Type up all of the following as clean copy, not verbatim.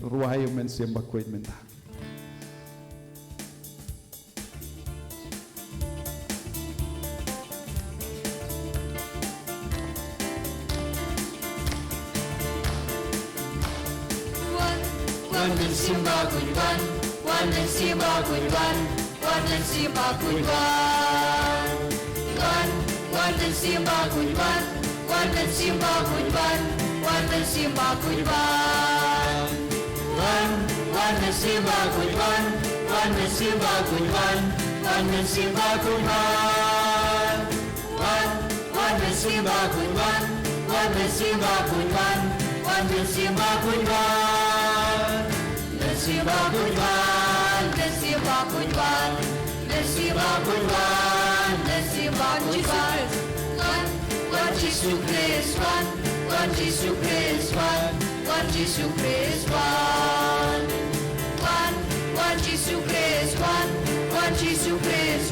ruayo men siamba koit menta. One men simba kurban, one men simba kurban, one men simba kurban. One men simba kurban, one men simba kurban, one men simba kurban. One men simba kurban, one men simba kurban, one men simba kurban. One men simba kurban, one men simba kurban, one men simba kurban. Simba kurban, simba kurban, simba kurban, simba kurban. One Jesus Christ, one Jesus Christ, one Jesus Christ, one Jesus Christ, one Jesus Christ,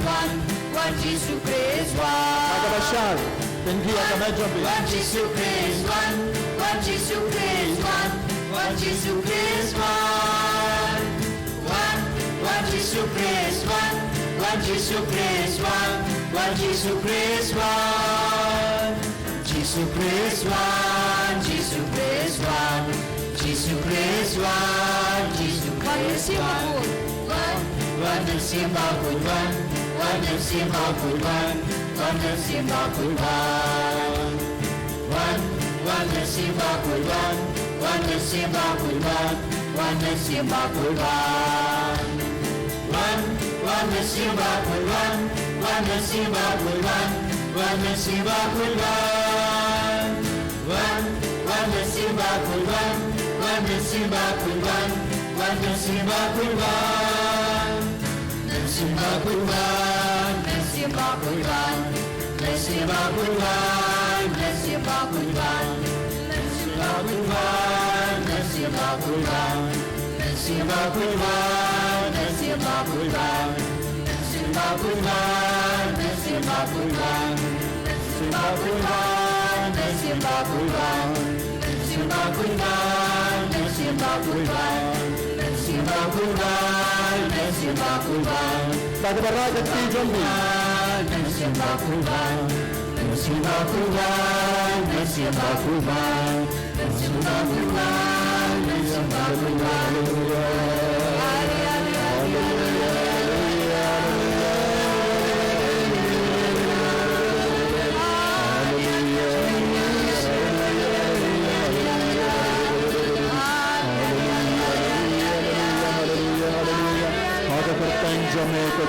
one Jesus Christ, Agabashar, Bengi Agamejobi. one Jesus Christ, one Jesus Christ, one Jesus Christ, one Jesus Christ, one Jesus Christ, one Jesus Christ, Jesus Christ, Jesus Christ, Jesus Christ, Jesus Christ, one simba kurban, one simba kurban, one simba kurban, one simba kurban, one simba kurban, one simba kurban. One simba kurban, one simba kurban, one simba kurban. One simba kurban, one simba kurban, one simba kurban. Simba kurban, simba kurban, simba kurban, simba kurban, simba kurban, simba kurban. Simba kurban, simba kurban, simba kurban, simba kurban, simba kurban, simba kurban, simba kurban, simba kurban, simba kurban, simba kurban. Bagabaraga Tijombi. Simba kurban, simba kurban, simba kurban, simba kurban, simba kurban.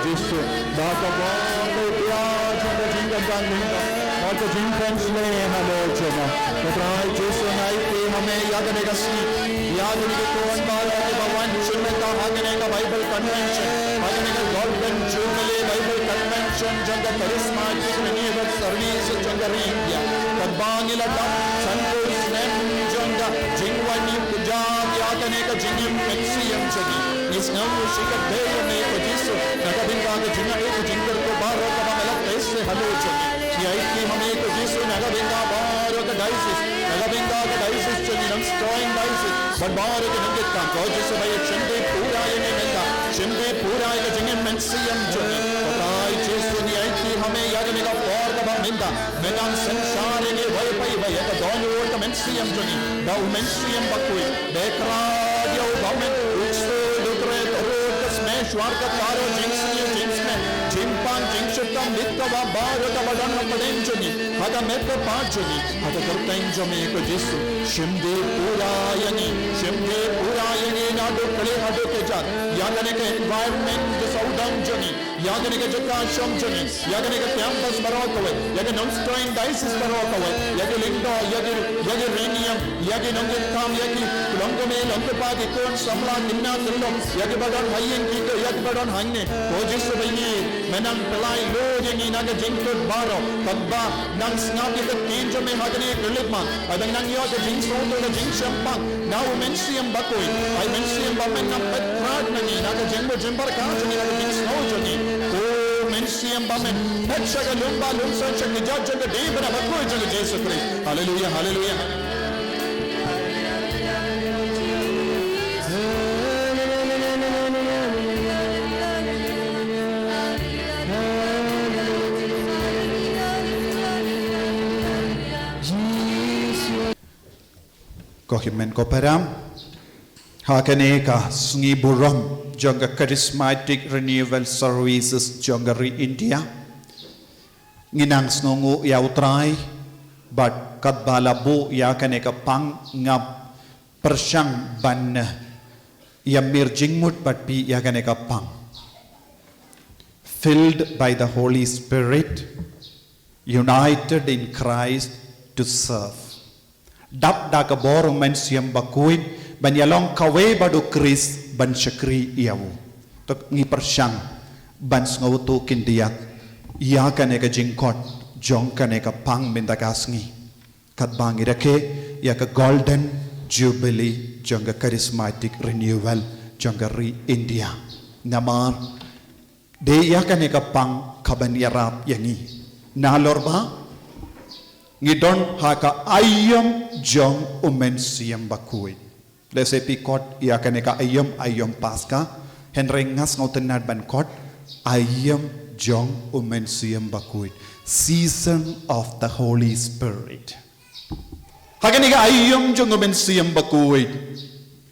Gesù, dato buono piace da जिंदगानी और तो जिंदन में हलोचना तो Gesù नाई पे हमें याद रहेगा सी याद रहेगा कौन बाल है भगवान चुनने का भागने का बाइबल कन्वेंशन भागने का गॉल्डन जुबली बाइबल कन्वेंशन जंग करिस्माटिक रिन्यूअल सर्विस जंग रिंगिया कबांगिला का संतोष नेम जंग जिंगवानी पूजा यादने का जिंगम मेक्सियम जगी इस नाम शिकर दे में को Gesù नगबिंगा के जिंगा एक जिंगर को बाहर का मतलब ऐसे हलोचना यही कि हमें को Gesù नगबिंगा बाहर का डाइसिस नगबिंगा का डाइसिस चली नम स्ट्रॉइंग डाइसिस बट बाहर के नंगे का को Gesù भाई चंदे पूरा ये नंगा चंदे पूरा ये जिंगम मेक्सियम जगी और Gesù ने यही कि हमें याद में का और का मिंदा मेनाम संसार ने वही पाई वही का दोनों ओर का मेक्सियम जगी दा मेक्सियम बकुई बेकरार गवर्नमेंट उससे लुटरे तो में श्वार का तारो जिंक्स में जिंपान जिंक्शतम लिखवा बारो का बदन पड़ें जोनी हदा में तो पांच जोनी हदा करता इन जो में को Gesù शिमदे पूरा यानी नाडो कले हडो के जात यादने के एनवायरनमेंट जो साउंड जोनी यादने के जगह शम जोनी यादने के कैंपस बरो कोवे यादने नॉनस्ट्राइन डाइसिस बरो कोवे यादने लिंडो यादने रेनियम यादने नंगे काम यादने लंगो में लंगो पाद इकोन समला निन्ना तुल्लो यादने बदन भाईयन की तो यादने बदन हंगने को Gesù भाईये मैंने पलाई लो यंगी नागे जिंक्लो बारो तब्बा नंग स्नापी के तीन जो में हदने गलिपमा अदंग नंग यो के जिंक्सों तो के जिंक्शम्पा नाउ मेंसियम बकोई आई मेंसियम बमें नम पत्राट नगी नागे जिंबो जिंबर कहाँ जनी नागे जिंक्सों जनी ओ मेंसियम बमें अच्छा का लुम्बा लुम्सन चक्की जात जगह डी बना बकोई जगह Gesù Christ hallelujah hallelujah himen ko param hakaneka sngi buram jonga charismatic renewal services jonga ri India nginang snongu yautrai but kadbalabu yakaneka pang ngap persyang ban yamir jingmut but pi yakaneka pang filled by the Holy Spirit, united in Christ to serve. Dap da kabor men siam bakuin ban yalong kawe badu Chris ban syakri iawu. Tok ngi persyang ban ngautu kindiat ya kaneka jingkot jong kaneka pang mindagasngi. Kat bangi rake ya ka golden jubilee jonga charismatic renewal jonga ri India. Namar de yakaneka pang kaban yarap yangi nalor ba ngidon haka ayam jong umen siam bakui lese pikot yakaneka ayam paska henrengas ngautenad ban kot ayam jong umen siam bakui season of the Holy Spirit hakaneka ayam jong umen siam bakui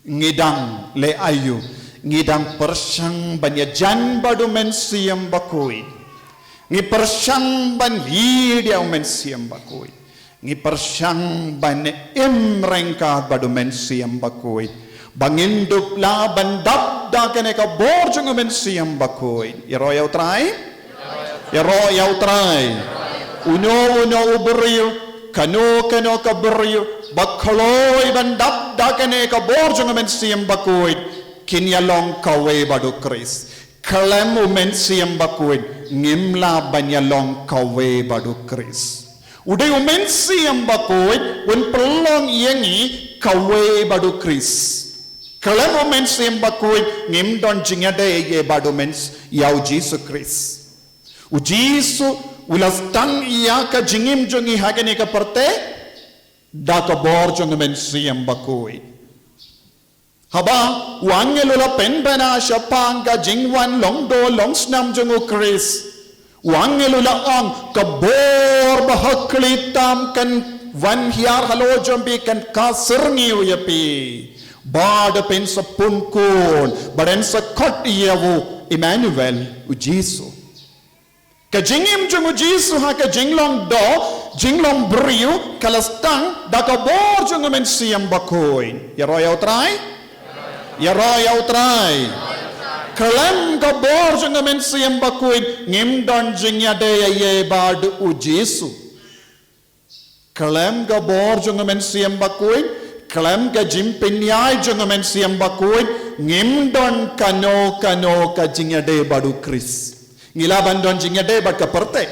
ngidang le ayu ngidang persyang banya jan badu men siam bakui ngi persyang ban hidia men siam bakui ngi persyang ban imrengka badu men siam bakui bangindup la bandap da kaneka borjung men siam bakui yaro yau trai uno uberiu kano ka beriu bakloi bandap da kaneka borjung men siam bakui kinyalong kawe badu Chris kalem umen siam bakuin ngimla banyalong kawe badu Chris uday umen siam bakuin un pelong yengi kawe badu Chris kalem umen siam bakuin ngim don jingade ye badu mens yau Jesus Chris u Jesus ulas tang iya ka jingim jongi hagene ka parte da ka bor jong men siam bakuin haba wangelula penbana shapanga jingwan longdo longsnam jungu Chris wangelula ang kabor bahaklitam kan wan hiar halo jombi kan kasirngi uyapi bad pen sapun kun baden sakot yawu Emmanuel ujisu ka jingim jungu jisu ha ka jinglong do jinglong briu kalastang da kabor jungu men siam bakoin ya royal try Yaro try. Kalem ka bor jeng men siam bakuin ngim don jingya de ye bad u Jesu. Kalem ka bor jeng men siam bakuin kalem ka jim penyai jeng men siam bakuin ngim don kano ka jingya de badu Chris. Ngila bandon jingya de bad ka perte.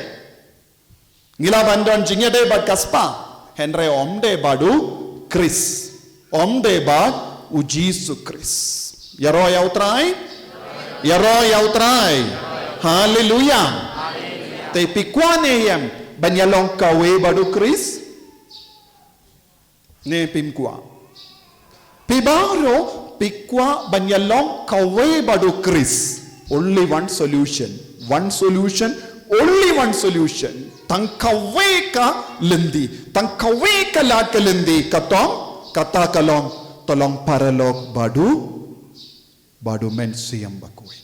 Ngila bandon jingya de bad ka spa. Henry om de badu Chris. Om de bad Ujisu Chris. Yaro yautrai? Hallelujah. Tapi kuane yang banyalong kawe badu Chris? Ne pimkua. Pibaro pikwa banyalong kawe badu Chris. Only one solution. Only one solution. Tang kawe ka lendi. Tang kawe ka lat ka lendi. Katong kata kalong tolong paralog badu men siam bakui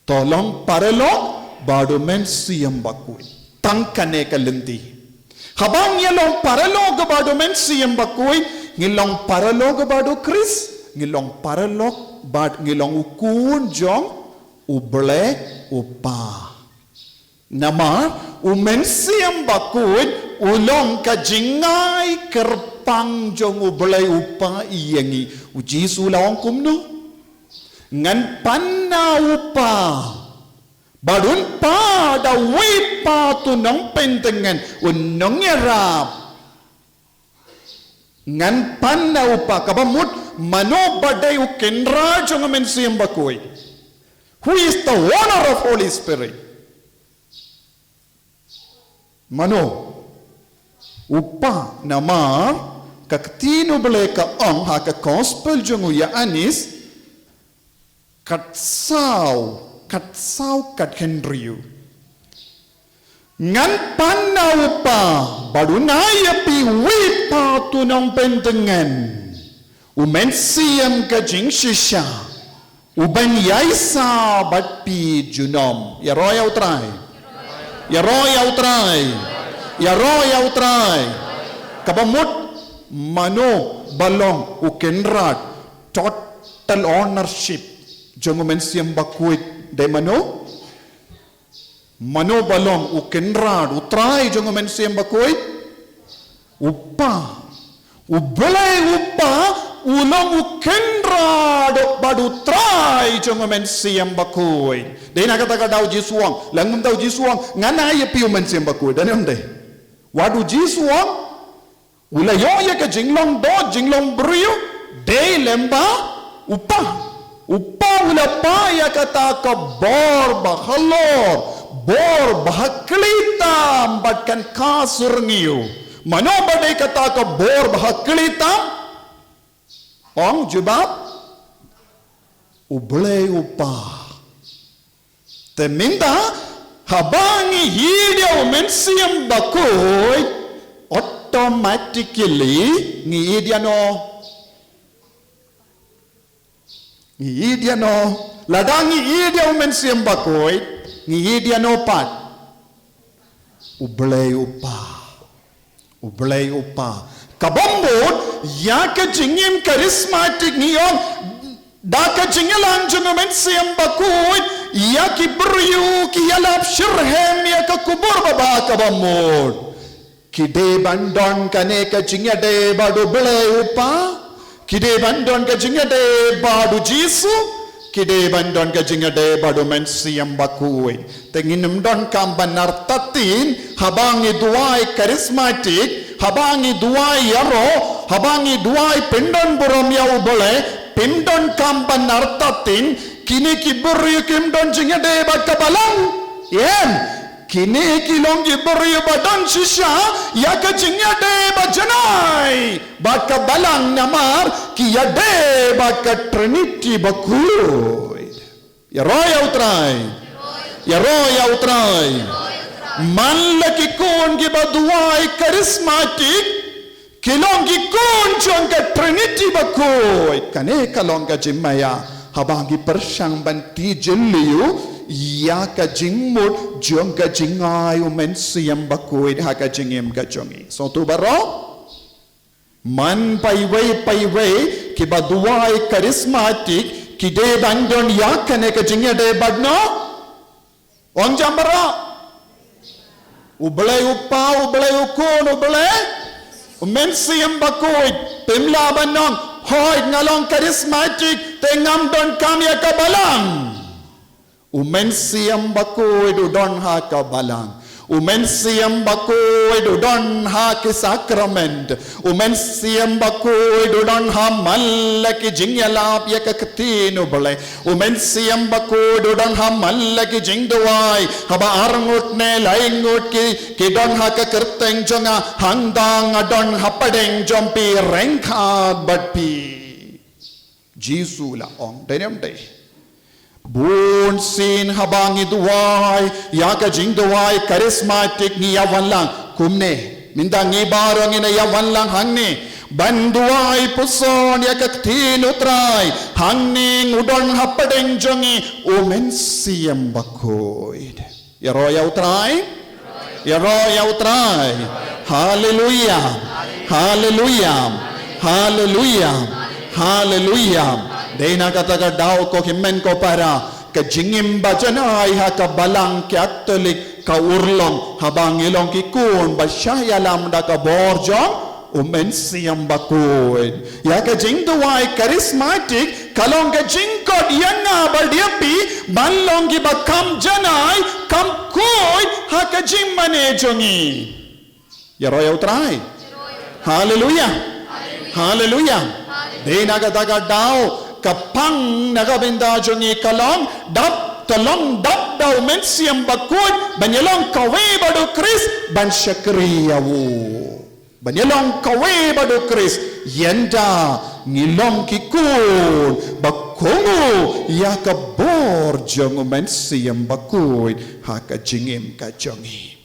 tolong paralog badu men siam bakui tangkane kalenti habang yalong paralog badu men siam bakui ngilong paralog badu Chris ngilong paralog bad ngilong ukun jong uble upa nama umen siam bakui ulong ka jingai kerpang jong ublay upa iyangi ujisu lawang kumno ngan panna upa badun pa da wipa tu nong pentengan unong yarap ngan panna upa kabamut mano baday ukenra jong men siyam bakoy who is the owner of Holy Spirit mano upa nama kaktino beleka ang haka gospel jungu ya anis katsau kat henriu ngan pana upa badunaya pi wipa tunong pentengan umen siam ka jing shisha uban yaisa bat pi junom ya royal try ya royal try ya royal try kabamut mano balong ukenrat total ownership jongumen siam bakuit de mano balong ukenrat utrai jongumen siam bakuit upa ubelai upa ulang ukenrat badu trai jongumen siam bakuit de na kata dau jisuang langum dau jisuang ngana ya piu men siam bakuit dan onde wadu jisuang ula yo ya ke jinglong do jinglong brio de lemba upa ula pa ya kata ka bor bahalor bor bahaklitam batkan kasur ngiu mano badai kata ka bor bahaklitam ong jubab ublay upa teminda habangi hidia mensiam bakoy automatically ngidiano ladangi idia mensiam bakoy ngidiano pat ublay upa kabambot ya ka jingim charismatic ngiyong daka jingalang jungumen siam bakoy ya ki bryu ki yalap shirhem ya ka kubur baba kabambot kide bandon kane ka jingade badu blay upa kide bandon ka jingade badu jisu kide bandon ka jingade badu men siam bakoy tenginum don kamban nartatin habangi duai charismatic habangi duai yaro habangi duai pendon burom yau boleh pendon kamban nartatin kini kiburi kimdon jingade bakabalang yen kini kilong kiburi badan shisha ya ka jingade bajanai bakabalang namar kiyade bakat trinity bakuy ya royal try Malaki kon ki baduai charismatic kilong ki kon chong ka trinity bakoy kane kalong ka jimaya habang ki persang banti jelliu ya ka jingmut jong ka jingai umen siam bakoy ha ka jingem ka jongi so tu baro man paiwei ki baduai charismatic ki de bandon ya kane ka jingya de badno ong jambara ublay upa ublay ukon ublay umensiam bakoy pimla banong hoy ngalong charismatic tengam don kamya kabalang umensiam bakoy do don ha kabalang umensiam bakoy do don ha ki sacrament umensiam bakoy do don ha malaki jingyalap ya ka katino bale umensiam bakoy do don ha malaki jingdawai haba arngot ne laingot ki don ha ka kerteng jonga hangdang don ha padeng jompi rengkha batpi jisula ong denem de Bun sin habangi duwai yaka jing duwai charismatic ni yawan lang kumne mindangi barang ina yawan lang hangni banduai puson yaka tinutray hangni udon hapadeng jongi umen siyam bakoid yaro try hallelujah Dena kata daw ko himen ko para ka jingim bajanay ha ka balang Catholic ka urlong habang ilong kikun basyayalam da ka borjong umensiam bakoid ya ka jing duwai charismatic kalong ka jingkod yanga baldiapi banlong ki bakam janay kam koid ha ka jing manejongi ya royal try hallelujah Dena kata daw kapang nagabinda jongi kalong dap tolong dap daw mensiam bakut banyalong kawe badu Chris ban syakriyawu banyalong kawe badu Chris yenda ngilong kikun bakungu ya kabor jong mensiam bakut ha ka jingim ka jongi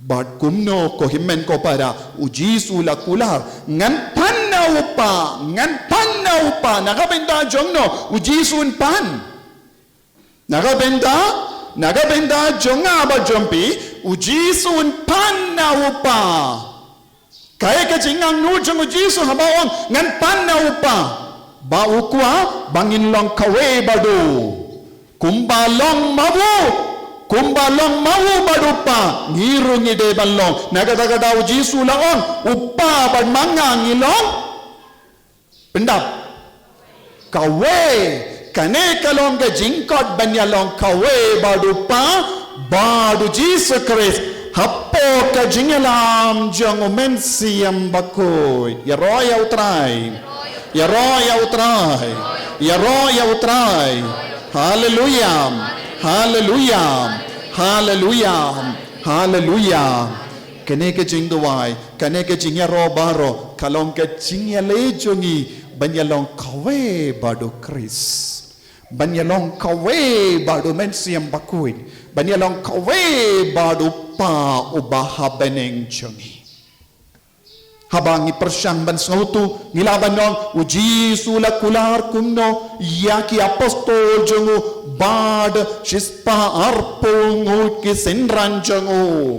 Bad kumno ko himmen ko para ujisu la kular ngan panna upa nagabenda jongno ujisun pan nagabenda jonga ba jompi ujisun panna upa kaya ka jingang nu jong ujisu habaon ngan panna upa ba ukwa bangin long kawe badu kumbalong badupa ngirungi de balong nagadagada ujisu laon upa bad mangang ilong pendap kawe kane kalong ke jingkot banyalong kawe badupa badu Jesus Christ hapo ka jingalam jang umensiam bakoy ya roya utrai Hallelujah. Kene ke jing duai, kene ke jing ya ro baro, kalong ke jing ya le jongi, banyalong kawe badu Chris. Banyalong kawe badu mensiam bakui. Banyalong kawe badu pa ubaha beneng jongi. Habangi persyang ban sautu ngilaban nong uji sula kular kumno yaki apostol jongu bad shispa arpungu ki senran jongu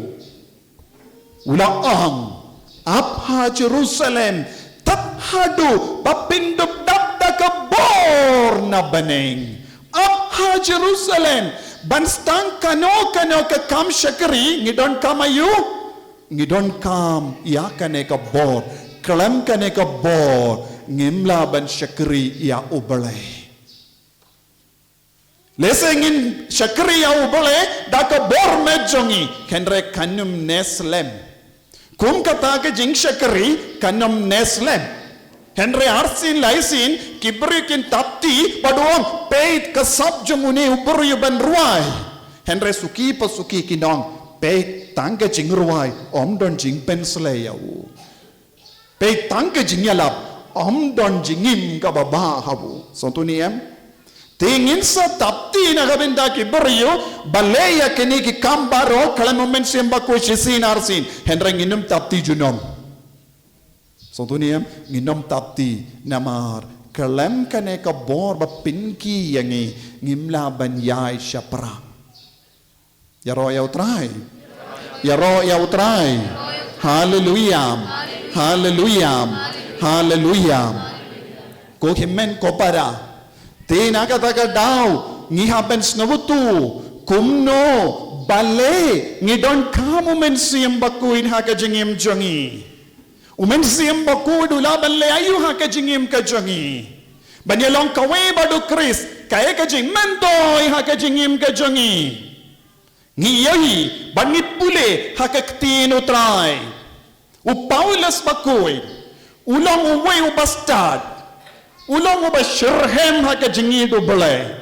ulaang apha Jerusalem taphadu bapindup dabda kabor na baneng apha Jerusalem ban stang kano ka kam shakari ngidon kamayu ngidon kam ya kane ka bor kalam kane ka bor ngimla ban shakri ya ubale lesengin shakri ya ubale da ka bor mejongi kenre kanum neslem kum kata ke jing shakri kanum neslem henry arsin laisin kibrikin tapti paduam peit kasab jongune ubru ban ruai henry suki pasuki kinong peit tangke jing ruai om don jing pensle yau peit tangke jing yalap om don jingim ka baba habu sontuniem tingin sa tapti na gabenda ki brio baleya kini ki kambaro kala moment semba ko chisin arsin henry nginum tapti junom sontuniem nginom tapti namar kalam kane ka bor ba pinki yangi ngimla ban yai shapra yaro ya utrai hallelujah ko himmen ko para tina kata daw ngiha ben snavutu kumno bale ngidon kamu men siam bakuin ha ka jingim jongi umen siam baku dula balle ayu ha ka jingim ka jongi banyalong kawe badu Chris kaya ka jing mentoy ha ka jingim ka jongi ngiyai bangit pule hakaktin utrai upaulas bakoy ulang uway ubastad ulang ubashirhem hakajingi do bale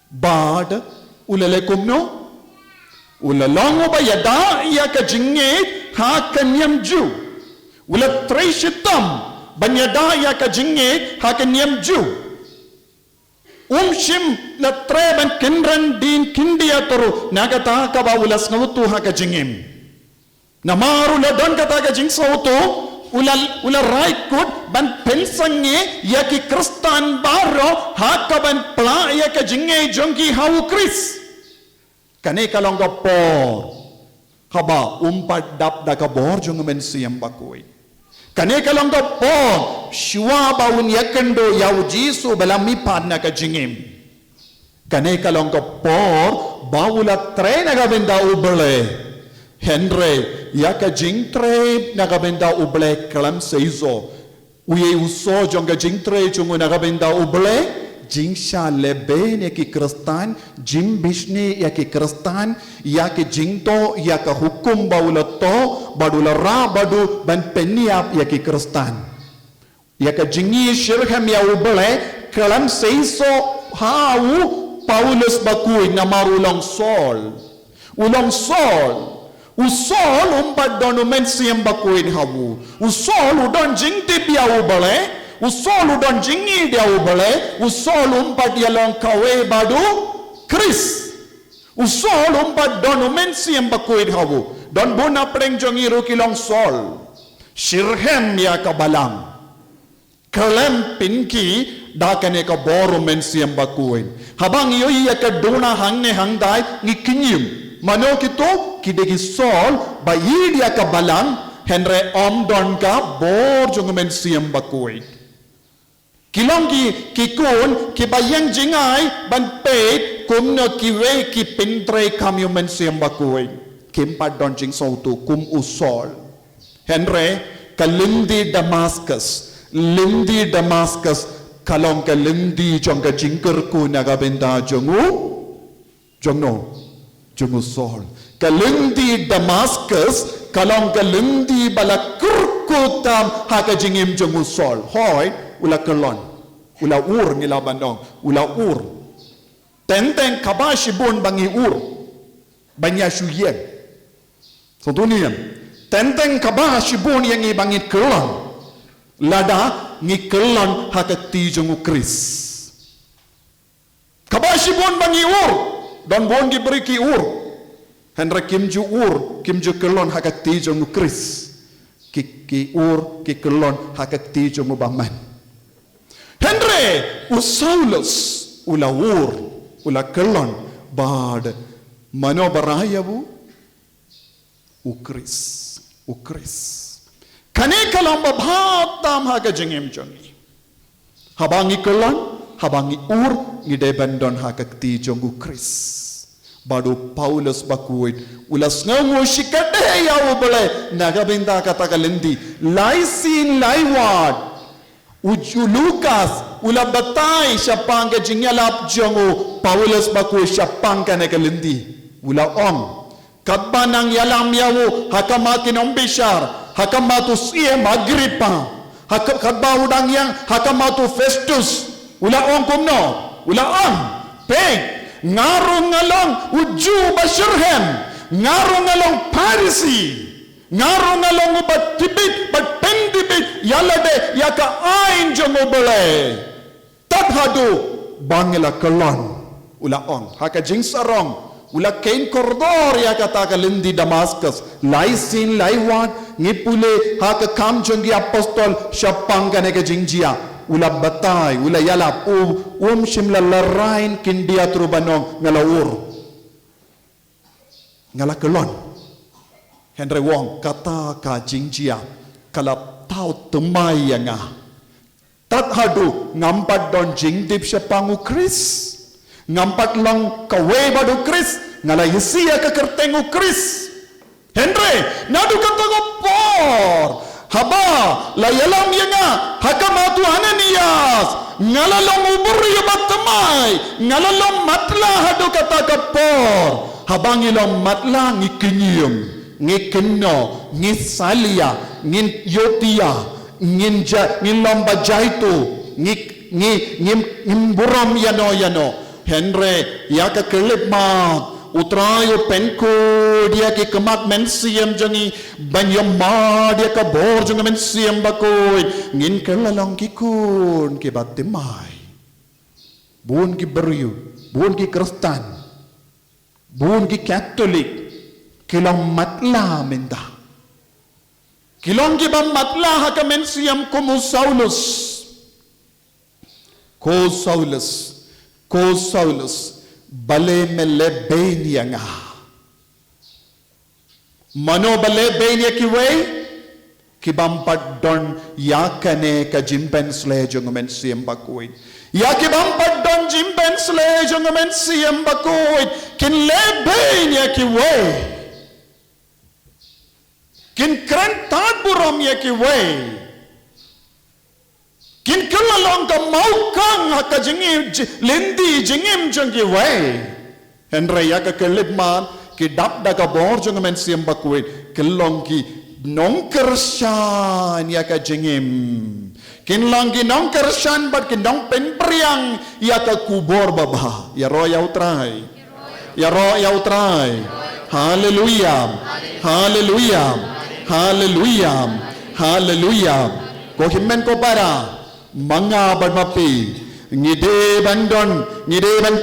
bad ulale kumno ulalong ubayada yakajingi hakanyam ju ulatray shitam banyada yakajingi hakanyam ju shim na treban kinran din kindia toru nagata ka ba ulas nautu ha ka jingim namaru la don kata ka jing sautu ulal right good ban pensange ya ki kristan baro ha ka ban pla ya ka jinge jongi hau Chris kane kalonga por haba umpat dap da ka bor jong men siam bakoi kane kalonga por shua baun yakendo yau jisu balami padna ka jingim kane kalonga por baula trena ga benda ubele henry yaka jing tre naga benda ubele kalam seizo uye uso jonga jing tre jungu naga benda ubele jingsha lebene ki kristan jim bishni ya ki kristan ya ki jingto ya ka hukum baulato badula ra badu ban peniap ya ki kristan ya ka jingi shirham ya ubele kalam seiso hau Paulus bakui namarulong Saul ulong Saul usol umpat don mensiam bakuin hawu usol udon jing tibia ubale usol udon jingi dia ubale usol umpat dia long kawe badu Chris Usol umpat don umensiam bakuid hawu. Don bona preng jongi rukilong sol. Shirhem ya kabalang. Kalem pinki dakane ka boru mensiam bakuid. Habang iyo iya ka dona hangne hangdai ngikinyim. Mano kito kidegi sol bayid ya kabalang henre om don ka bor jong mensiam bakuid. Kilonggi kikun kibayang jingai ban peit kumno kiwe ki pintre kamyo mensiam bakuid. Kimpat don jing sautu kum usol. Henre kalindi Damascus kalong kalindi jong ka jingker ku nagabenda jongu sol. Kalindi Damascus kalong kalindi bala kurkutam haka jingim jongu sol. Hoy ula kelon ula ur ngila bandong ula ur tenteng kabashibun bangi ur banya shuyen so dunia tenteng kabashibun yang ngi bangi kelon lada ngi kelon hakati jongu kris kabashibun bangi ur don bon gi beriki ur henra kimju kelon hakati jongu kris ki ur ki kelon hakati jongu baman Henry Saulus ula ur ula kelon bad mano barayabu ukris kane kalom babhatam haga jengem jongi habangi kelon habangi ur ngide bandon haga ti jongu kris badu Paulus bakuit ula sngamu shikade yawo bole nagabinda kata kalindi laisin laiwad Uju Lukas ula batai siapang ke jingalap jongo Paulus baku siapang ka nakalindi ula om katbanang yalam yawo hakama kinombishar hakama tu siem Agripa katba udang yang hakama tu Festus ula om kumno ula om pe ngarong ngalong uju Bashirhem ngarong ngalong Parisi ngarong ngalong ubat tibit bat pendibit yalade yaka ain jongo bole tathadu bangila kelon ula ong haka jingsarong ula kain kordor yaka takalindi Damascus laisin laiwat ngipule haka kam jongi apostol syapang kaneka jingjia ula batai ula yalap shimla larain kindia trubanong ngalawur ngala kelon Henry Wong kata ka jingjia kalap tau temai yanga tathadu ngampat don jingdip siapangu Kris ngampat long kawe badu Kris ngala yisia ka kertengu Kris Henry nadu kata por haba la yalam yanga hakamatu Ananias ngala long ubur yabat temai ngala long matla hadu kata por habang ilong matla ngikinyum ngikeno ngisalia ngin yotia ngin lomba jaitu ngim buram yano Henry yaka kelipmat utrayo penko dia ki kemat mensiam jangi banyama dia ka bor jang mensiam bakoy ngin kelalong kikun ki batimai bun ki beryu bun ki Kristen bun ki Katolik kilong matla minda kilong gibang matla haka mensiam kumu Saulus bale mele benya nga mano bale benya kiwe kibampat don yakane ka jimpen slejong mensiam bakuin yakibampat don jimpen slejong mensiam bakuin kin le benya kiwe kin kren tat buram ya ki we kin kelalong ka maukang haka jingim lindi jingim jang ki we Henry ya ka kelipman ki dap da ka bor jang men siam bakuit kelong ki nongkershan ya ka jingim kin lang ki nongkershan bat ki nong penpriang ya ka kubor baba ya ro ya utrai hallelujah ko himmen ko para manga badmapi ngide ban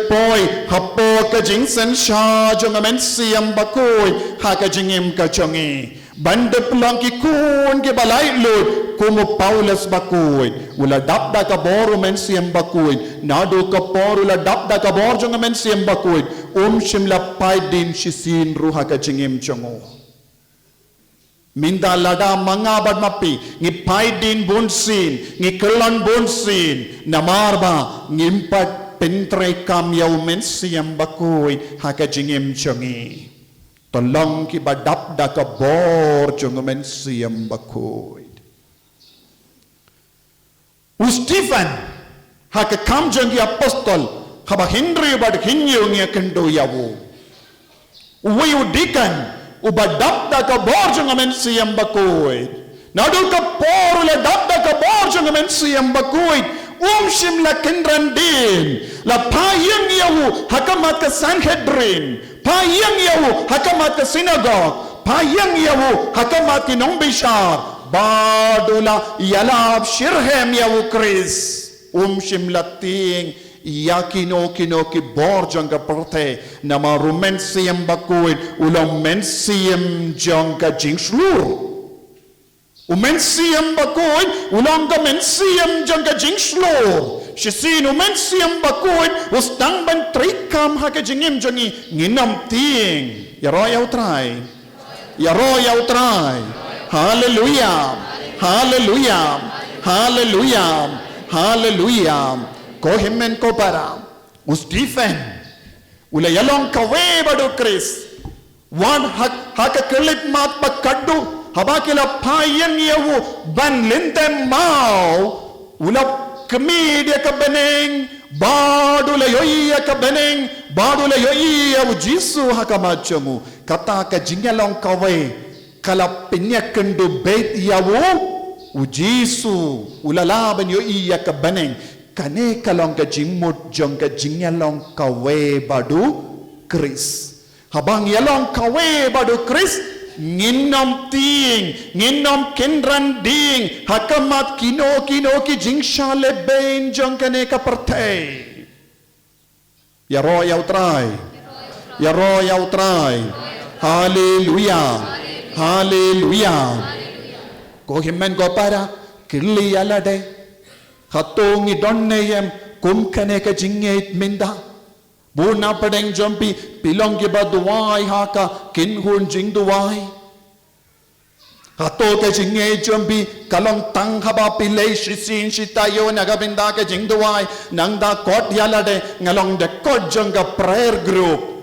poi hapo ka jing san sha jong men siam bakoi ha ka jingim ka chongi bande pulang ki kun ke balai lut kumu Paulus bakoi ula dapda ka boru men siam bakoi nadu ka por ula dapda ka bor jong men siam bakoi shimla pai din shisin ruha ka jingim chongo minda lada manga bad mapi ngi pai din bonsin ngi kelan bonsin namarba ngimpat pentre kam yau men siam bakoi ha ka jingim chongi tolong ki badap da ka bor jong men siam bakoi Stephen haka kam jangi apostol haba Henry bad hinyo ngi kendo yawo uwayu dikan uba dapda ka bor jong men siam bakoi nadu ka por le dapda ka bor jong men siam bakoi shim la kendran din la payang yawo hakamat ka Sanhedrin payang yawo hakamat ka synagogue payang yawo hakamat ki nong bishar badula yalab shirhem yawo Chris shim lating yakino kino ki borjang ka perte nama rumen siem bakuin ulang men siem jang ka jingslur umen siem bakuin ulang ka men siem jang ka jingslur shisin umen siem bakuin ustang ban trikam ha ka jingim jangi nginam ting yaro yau trai hallelujah hallelujah hallelujah hallelujah ko himmen ko para Stephen ula yalong kawe badu Chris wan haka kelip mat pakaddu habakila payan yawu ban lintem mau ula kemedia ka beneng badula yoiya ka beneng badula yoiya jisu haka machamu kata ka jingalong kawe kala pinyakendu bait yawu jisu ula laban yoiya ka beneng kane kalong ka jingmut jong ka jingyalong kawe badu Chris habang yalong kawe badu Chris nginom ting nginom kendran ding hakamat kino ki jingsha le ben jong kane ka partay yaro yau trai hallelujah hallelujah ko himmen ko para kirli alade hatongi donneyem kumkane ka jingeit minda buna padeng jompi pilongi baduai haka kinhun jingduai hato ka jingei jompi kalong tang haba pilei shisin shitayo nagabinda ka jingduai nangda kot yalade ngalong de kot jonga prayer group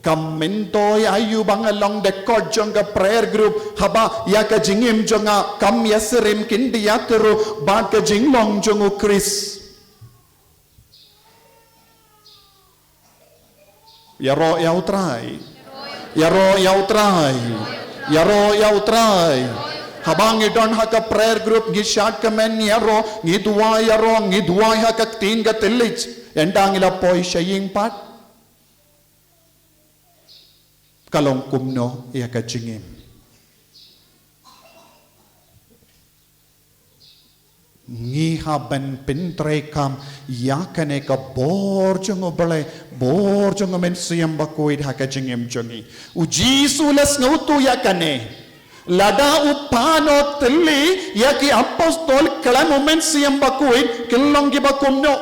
Kamintoy ayu bang along the court jonga prayer group haba ya ka jingim jonga kam yasrim kindi yakru ba ka jinglong jongu Chris yaro yau trai habang idon haka prayer group gishat kamen yaro ngidwa haka tin ga tillich endangila poi shaying pat kalong kumno ya ka jingim ngi haban pintre kam yakane ka borjong men siam bakoid ha ka jingim jongi u jisu las ngautu yakane lada upano tili yaki apostol kala men siam bakoid kilong gi bakumno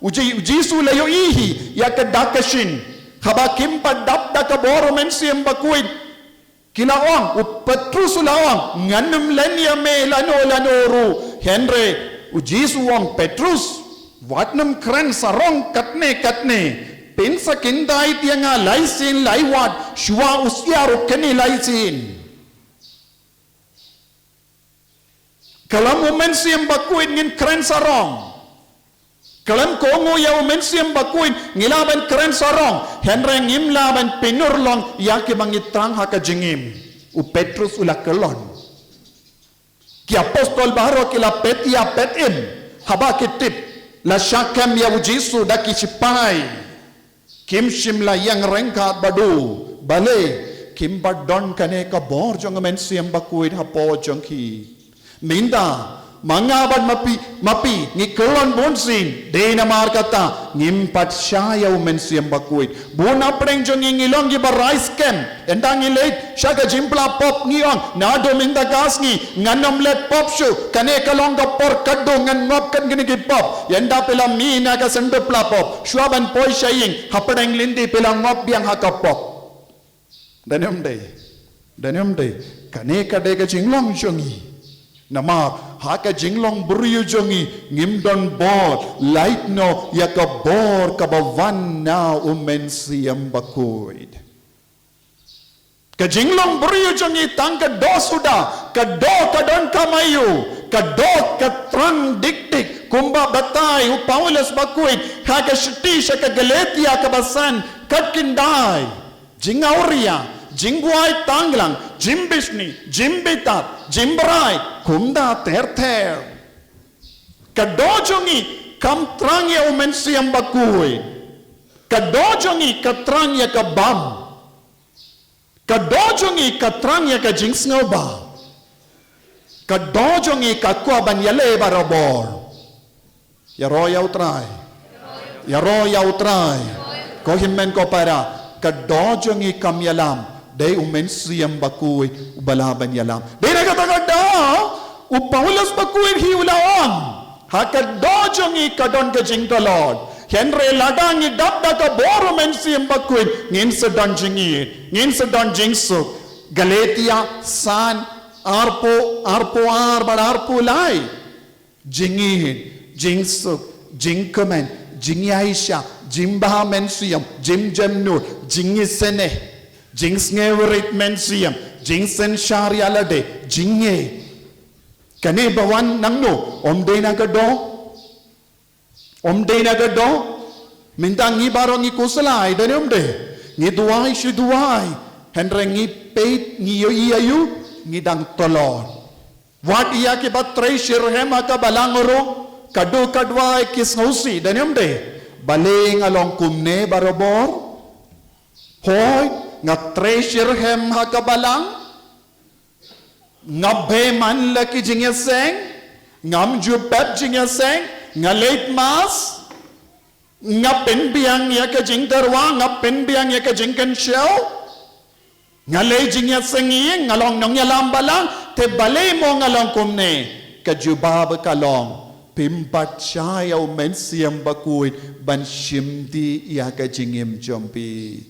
u jisu layo ihi yakadakashin haba kimpa dapda ka boro men siam bakuid kilaong u Petrus ulawang nganum lenya me lanoru Henry u Jisu wong Petrus watnam kren sarong katne pensa kindai tianga laisin laiwat shua usiaru keni laisin kalam men siam bakuid ngin kren sarong kalam kongo yau mensiam bakuin ngilaban keren sarong henreng ngimlaban pinurlong yaki mangitrang haka jingim u Petrus ula kelon ki apostol baharo kila petia petim haba kitip la shakam ya Jisu daki sipai kim shimla yang rengkat badu bale kim badon kane ka bor jong mensiam bakuin hapo jongki minda mangabad mapi ngi kelon bonsin dena mar kata ngimpat syaya umen siam bakuit buna preng jong ngilong gi rice camp endang ngilait syaga jimpla pop ngiong nado minta gas ngi nganom let pop shu kane kalong ga por kaddo ngan ngop kan gini gi pop yenda pela mina ka sendo pla pop shuaban poi shaying hapadang lindi pela ngop biang hakapop danom day kane kade ga jinglong jongi Nama haka jinglong beriu jongi ngimdon bor light no yaka bor kabawan na umen siam bakuid. Ka jinglong beriu jongi tang ka do suda ka do kadon kamayu ka do ka trang dik kumba batai u Paulus bakuid haka shti shaka Galatia kabasan katkindai jingauria Jingguai tanglang, jimbisni, jimbitat, jimbrai, kumda ter. Kadojongi kam trangya umen siam bakui. Kadojongi katrangya ka bam. Kadojongi katrangya ka jingsngoba. Kadojongi kakwa yale barabor. Yaro yautrai. Kohimen ko para. Kadojongi kam yalam. Day umen siyam bakuy ubalaban yalam. Day nagatagadda Paulus bakuy hiulaon. Hakadojong ikadon ka jing the Lord. Henry ladang idabda ka bor umen siyam bakuy ngin sa don jingit. Ngin sa don jingsuk. Galatia san arpo lai. Jingit, jingsuk, jingkamen, jingaisha, jimbaha men siyam, jimjemnur, jingisene. Jings ngewerit mensiam, jingsen syarialade, jinge. Kane bawan nangno, omde nagado, minta ngi barong ngi kusalay, dani omde, ngi duway, syuduway, henre ngi peit, ngi yoiyayu, ngi dang tolon. Wat iya ki batray shirhema ka balangoro, kadu kadway kisngausi, dani omde, baling along kumne barobor, hoy, nga treasure hem hakabalang nga beman laki jingyaseng ngam jupep jingyaseng nga late mass nga penbiang yaka jingdarwa nga penbiang yaka jingkan show nga lay jingyaseng iyeng ngalong nong yalam balang te balay mo ngalong kumne kajubab kalong pimpat siya men siyang bakuit ban shimdi yaka jingim jompi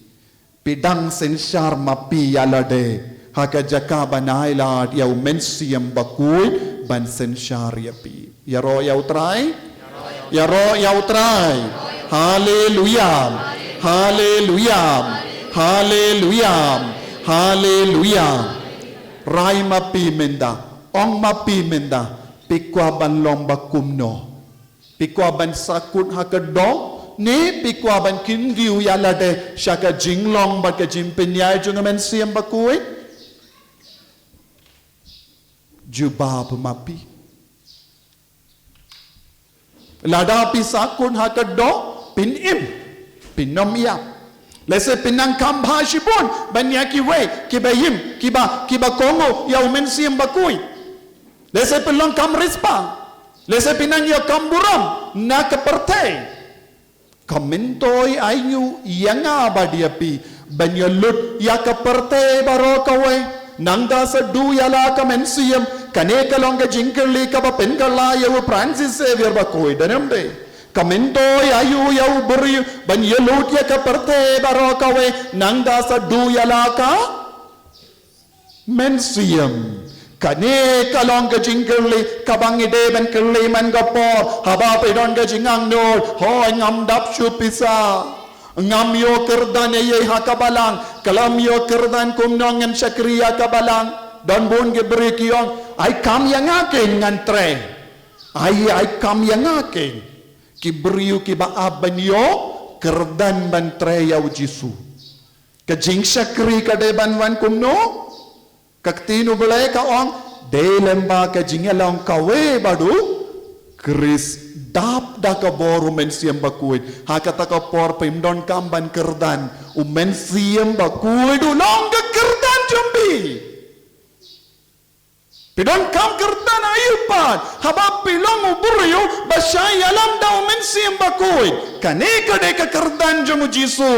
Pidang sensyar mapi yalade haka jaka banailat yau mensiam bakui ban sensyar yapi yaro yautrai haleluya rai mapi menda ong mapi menda pikwa ban long bakumno pikwa ban sakut haka dong ni pikwa ban kindiu yalade shaka jinglong ba ka jimpenyai jungamen siam bakui jubab mapi lada pisakun hakado pinom ya lese pinang kambha shibun banyaki we kibayim kiba kongo ya umen siam bakui lese pelong kam rispa lese pinang ya kamburam na kaperte Kamentoy ayu yanga badiapi banyalut yakaperte barokawe nangda sa du yala kamensiam kane kalonga jinkali ka penkala yu Francis Xavier bakoy danemde kamentoy ayu yau buri banyalut yakaperte barokawe nangda sa du yala ka mensiam Kane kalong ka jingkerli kabang ide ben kerli man gapor haba pedon ka jingang nol hoy ngam dap syupisa ngam yo kerdan ye hakabalang kalam yo kerdan kumnongan syakriya kabalang don bun ge beri kiong ai kam yang akin ngantre ai kam yang akin ki beriu ki ba aban yo kerdan ban tre ya jisu ka jing syakri ka de ban wan kumno Kaktino belai ka ong de lemba ka jingelong kawe badu kris dap da ka boru men siam bakuid hakata ka por pimdon kamban kerdan umen siam bakuid ulong ka kerdan jumbi Pidon kam kertan ayupan. Haba pilong uburiyo. Basyay alam daw mensiyang bakoy. Kaneka deka kertan jong Jisu.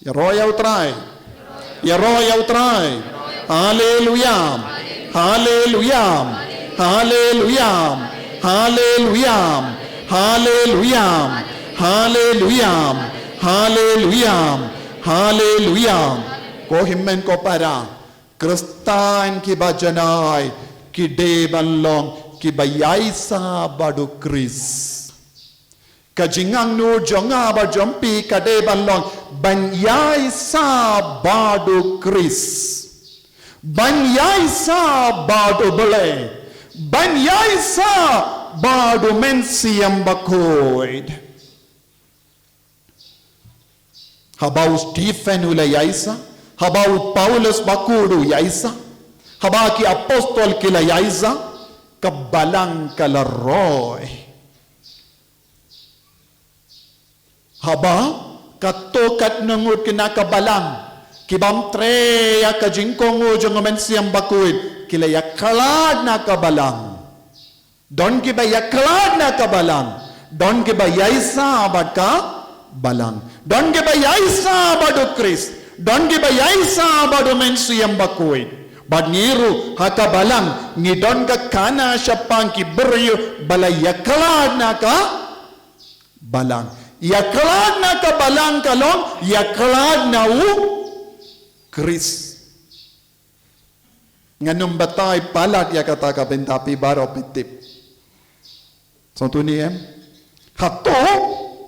Yaroyaw try. Yaroyaw try. Hallelujah. Hallelujah. Hallelujah. Hallelujah. Hallelujah. Hallelujah. Hallelujah. Hallelujah. Ko himmen ko para. Kristan ki bajanay ki debanlong ki bayaysa badu Kris. Kajingang nur jonga ba jompi ka debanlong banyaysa badu Kris. Banyaysa badu bele. Banyaysa badu mensiyam bakoid. Habau Stephen ula yaisa. Habau Paulus bakudu yaisa. Habaki apostol kila yaisa. Kabalang kala roy. Haba katokat nangut kina kabalang. Kibam tre ya kajingkongo jong mensiyam bakuid. Kila yakalad na kabalang. Don kiba yakalad na kabalang. Don kiba yaisa abad ka balang. Don kiba yaisa abadu Kris. Don giba yaisa bado mensiyam bakoy. Bad niru haka balang ni don ka kana syapang ki beryo bala yaklad na ka balang. Yaklad na ka balang kalong yaklad na u Kris. Nganong batay palat ya kata ka bentapi baro pitip. Sonto ni hato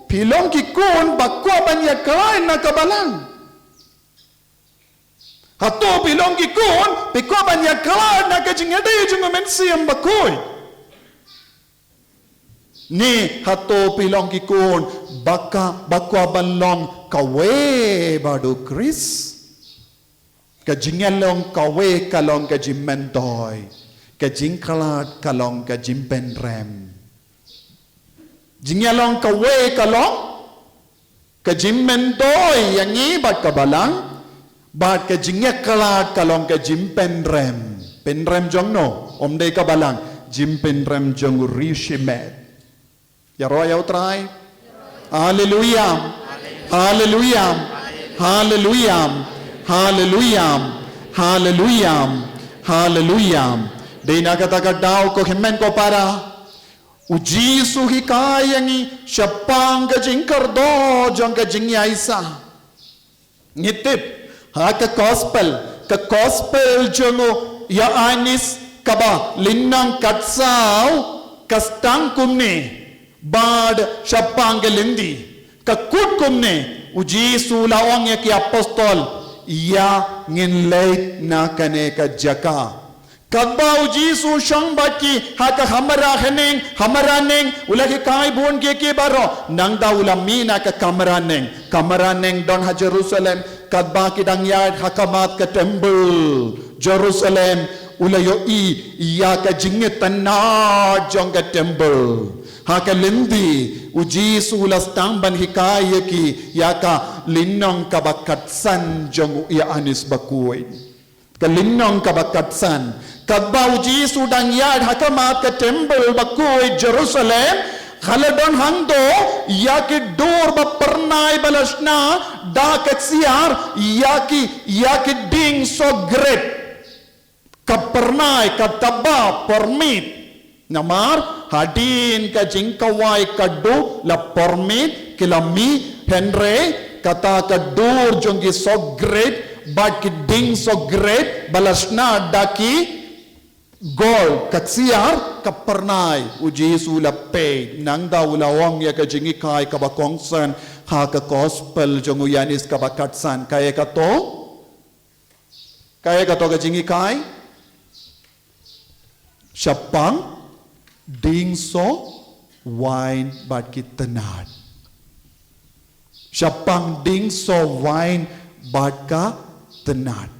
pilong ki kun bakwa ban yaklad na ka balang. Hato bilong kikun, piko banyak kalah nak kejingade jungo mensiyam bakoy. Ni hato bilong kikun, bakwa banlong kawe badu Kris. Kejingalong kawe kalong kejimmentoy. Kejingkalat kalong kejimpenrem. Jingalong kawe kalong kejimmentoy yang ibat kabalang. Bat ke jingyak kalat kalong ke jim penrem jong no om de kabalang jim penrem jong rishimet ya roya utrai hallelujah hallelujah hallelujah hallelujah hallelujah hallelujah de na kata daw ko himmen ko para uji suhi kayangi syapang ke jingkar do jong ke jingya isa ngitip ka gospel jongo ya anis kaba linnang katsaw kastang kumne bad syapang gelindi ka kut kumne uji sulaong ya ki apostol ya ngin late na kane ka jaka kadba uji su shang baki haka hamara neng ulagi kai bon ke baro nang da ulamina ka kamera neng don ha Jerusalem kadba kidang yard hakamat ka temple Jerusalem ulayo iya ka jingetan na jong ka temple haka lindi uji sulas tamban hikaya ki yaka linnong kabakatsan jong iya anis bakuy ka linnong kabakatsan kadba uji sudang yard hakamat ka temple bakuy Jerusalem Khaladon hangdo yaki dor ba pernai balasna da katsiar yaki ding so great kapernai kataba permit namar hadin ka jingkawai kadu la permit kilami henre kata kadur jongi so great but ki ding so great balasna daki gol katsiar kapernai uji sulape nang daulawang ya kajingi kai kabakongsan ha ka gospel jongu yanis kabakatsan kaya kato kajingi kai syapang dingso wine bat kitenat syapang dingso wine bat ka tenat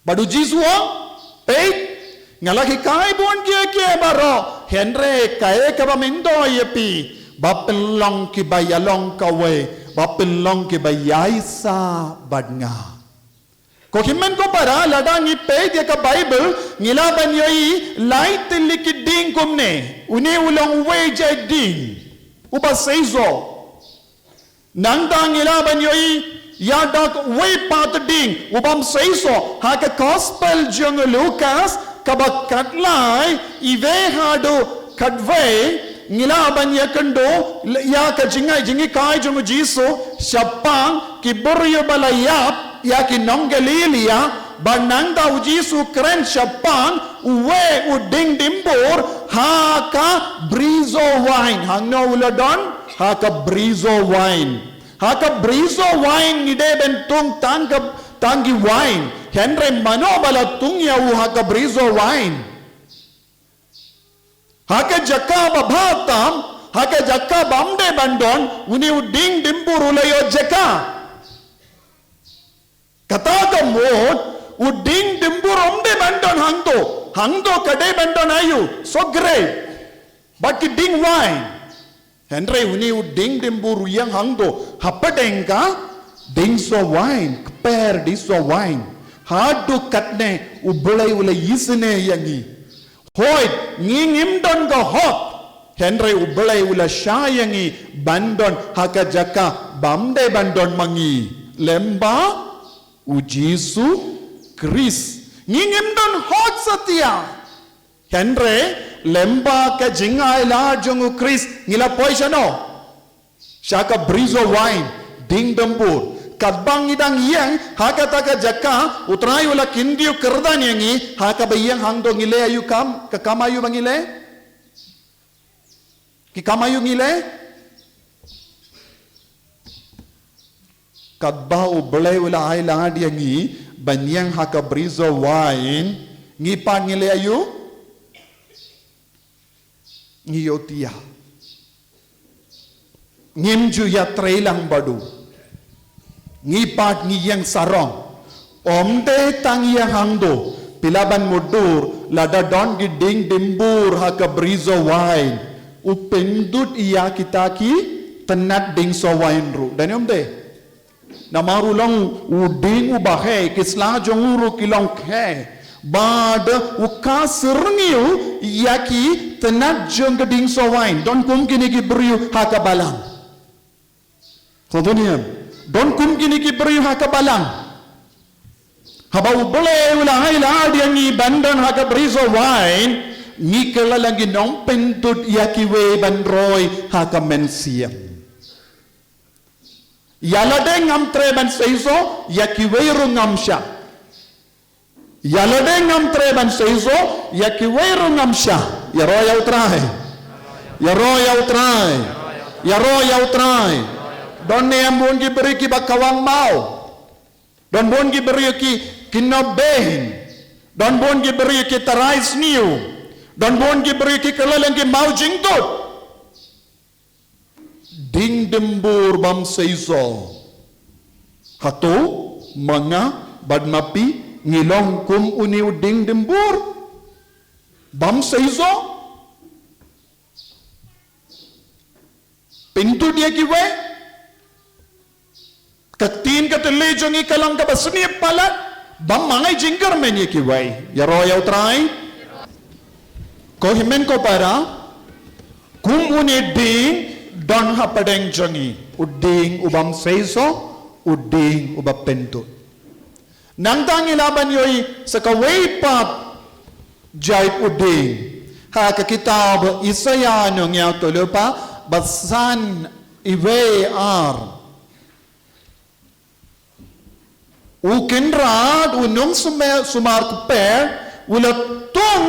badu jiswa ngalaki kai bon kia baro henre kai ka bamindo yepi bapelong ki bayalong kawe bapelong ki bayaisa badnga Ko himen ko para ladang ipe dia ka Bible ngilaban yoi light likiding kumne uni ulang weje ding uba seizo nangdang ngilaban yoi yadak way pat ding ubam seizo haka gospel jung Lucas kabak katlai ive hadu kadve ngilaban yakendo ya ka jingi kai jung jisu syapang kiburyo balayap yaki nong Galilia banang daw Jisu kren syapang uwe uding dimbur haka brizo wine hangno uladon haka brizo wine ngide bentung tanggi wine henre mano balatung yau haka brizo wine haka jaka babatam haka jaka bamde bandon uni uding dimbur ulayo jaka kata mod uding dimbur omde bandon hangdo kade bandon ayu so great but ding wine henry uni uding dimbur yang hangdo hapadenga ding so wine per di so wine hadu katne ubulai ula yisne yangi hoy ngingim don go hot henry ubulai ula syayangi bandon haka jaka bamde bandon mangi lemba Ujisu Kris ngingim don hot satya henre lemba ka jingai la jongu Kris ngila poisano shaka brizo wine ding dambur kadbang idang yang haka taka jaka utrai ula kindiu kerdan yangi haka bayang hangdo ngile ayu kam ka kamayu bangile ki kamayu ngile kadbau belai ula ai la dia ngi banyang haka brizo wine ngi pan ngile ayu ngi yotia ngimju ya trailang badu ngi pat ngi yang sarong omde tang yang hangdo pilaban mudur lada don gi ding dimbur haka brizo wine upendut iya kitaki tenat ding so wine ru dan omde namaru long uding ubahe kisla jonguru kilong ke bad uka serngiu yaki tenat jong geding so wine don kum kini ki beriu haka balang contohnya don kum kini ki beriu haka balang haba ubole ulahai la dia ngi bandan haka berizo wine ngi kala lagi nong pentut yaki we bandroi haka mensiam Yalade ngam treban seizo yakiweiru ngamsha. Yalade ngam treban seizo yakiweiru ngamsha. Yaroya utrai. Yaroya utrai. Yaroya utrai. Donne ambon ki beri ki bakawang mau. Don bon ki beri ki kinobehin. Don bon ki beri ki tarais niu. Don bon ki beri ki kelalang ki mau jingtut. Ding dembur bam seizo hato manga badmapi ngilong kum uniu ding dembur bam seizo pintu dia kiwe katin katele jongi kalang ka basni palat bam mangai jinggar men ye kiwe ya roya utrai ko himen ko para kum uni ding don hapadeng jangi uding ubam seiso uding ubap pentu nangtang ilaban yoi sakaway pap jay uding ha ka kitab Isaya no ngyaw tulupa basan iwe ar ukinrad unong sumar kuper ulatong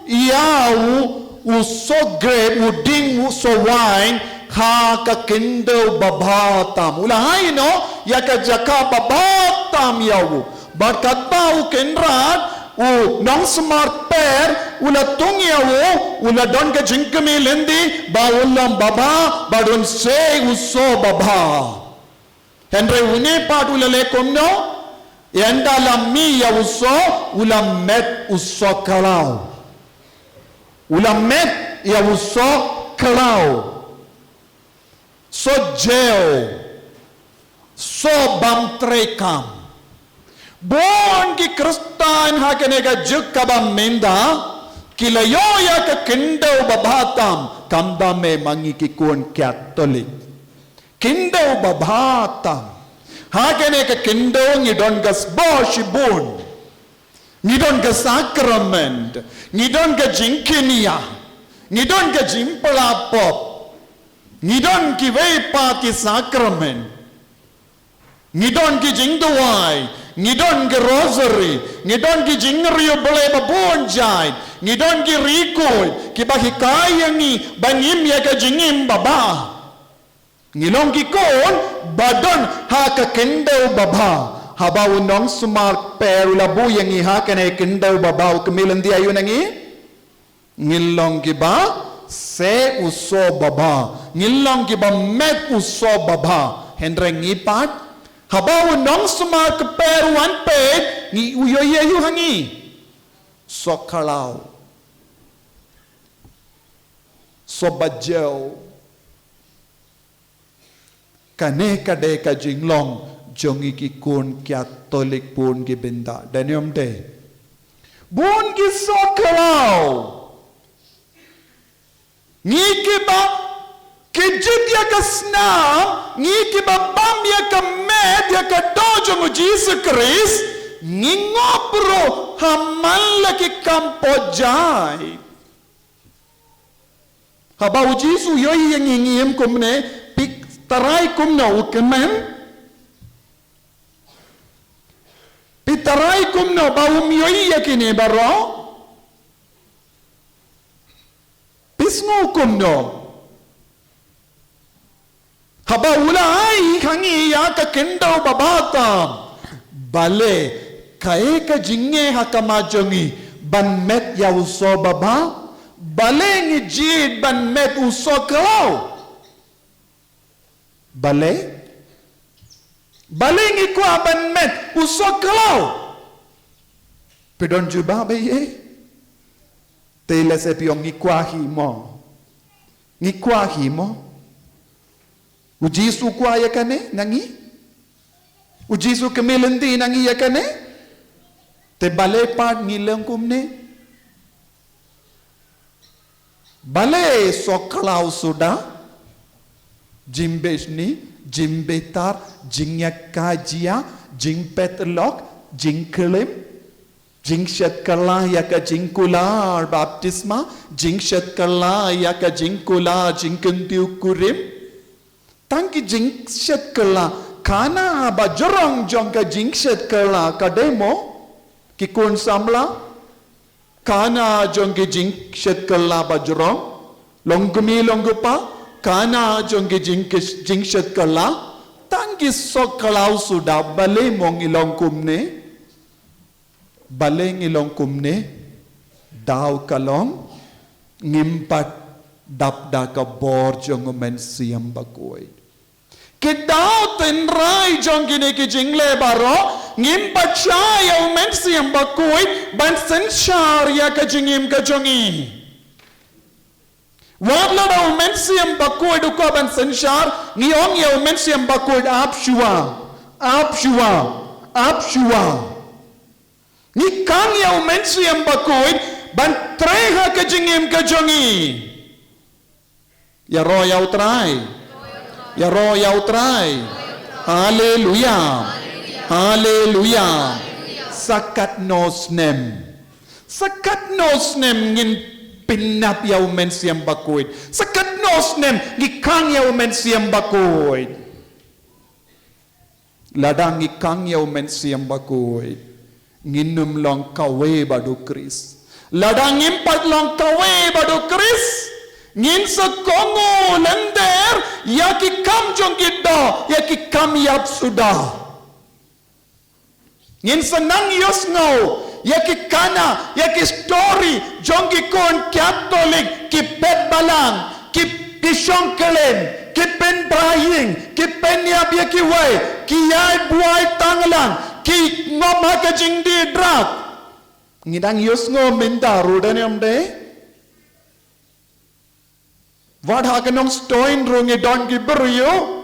iyaw uso grape uding uso wine ha ka kindo babatam ulahay no ya ka jaka babatam yaw barkat pa u kenrad u nong smart per ula tung yaw ula don ka jinkami lendi ba ulam baba badon se uso baba henry une pat ula lekom no yanda lammi ya uso ula met uso kalau ula met ya uso kalau so jeo so bam trekam Bon ki Kristan hakene ka jukaba minda kilayo ya ka kindaw babatam kamba me mangi ki kun Catholic kindaw babatam hakene ka kindaw ngidon gas boshibun ngidon ga sacrament ngidon ga jinkinia ngidon ga jimpalapop ngidon ki vepa ki sacrament ngidon ki jingduwai ngidon ki rosary ngidon ki jingriyo bole babonjai ngidon ki rikoy ki bahikayangi bangim ya ka jingim baba ngilong ki kon badon ha ka kendaw baba habaw nong sumar peru labu yang iha kene kendaw baba kemilandi ayu nangi ngilong ki ba se uso baba ngilong ki ba met uso baba hendreng ipat habaw nong sumar ke peruan pet ni uyoyayu hangi sokalaw sobajaw kane kade ka jinglong jongi ki kun Catholic pun ki benda danium de bun ki sokalaw ni ki ba kijit ya ka snam ni ki ba bam ya ka med ya ka dojong Jesus Christ ni ngopro hamal ki kampojai habaw Jesus yoy yang ngiem kumne pik tarai kumno ukemen pitarai kumno bawum yoy yakine baro pisngo kumno habawulai hangi ya ka kendaw babata bale kae ka jinge hakamajongi ban met ya uso baba bale ngi jid ban met uso klaw bale ngi kwa ban met uso klaw pedon juba beye tele se piong ngi kwa himo ujisu kwa yakane nangi ujisu kemilandi nangi yakane te bale part ngilang kumne bale sokalau suda jimbesni jimbetar jingyakajia jingpetlok jingkelim jingshat kala yaka jingkular baptisma jingshat kala yaka jingkula jingkentiu kurim tangki jingshat kala kana bajorong jongka jingshat kala kademo kikun samla kana jongki jingshat kala bajorong longgumi longgupa kana jongki jingshat kala tangki sok kalau sudah bale mong ilong kumne daw kalong ngimpat dapda ka bor jong men siam bakoy Kidaw tinray jong gini ki jingle baro ngimpat siya men siam bakoy ban sensyar ya ka jingim ka jongi wala daw men siam bakoy du ko ban sensyar ngiyong ya men siam bakoy apshua ni kang ya men siam bakoy ban treha ka jingim ka jongi ya ro ya utray ya ro ya utray haleluya haleluya sakat nosnem ngin pinap ya men siam bakoy sakat nosnem ngikang ya men siam bakoy ladang ngikang ya men siam bakoy nginum long kawe badu kris ladang impat long kawe badu kris ngin sa kongo lender yaki kam jong gidda yaki kam yap sudah ngin sa nang yos ngau yaki kana yaki story jong kon Catholic ki pet balang ki pisongkelen ki pen braying ki pen yap yaki way ki yai buai tanglang ki ngoma ka jing di drak ngidang yos ngau mindaru dan yamde Vad har någon stoin runge don giberio?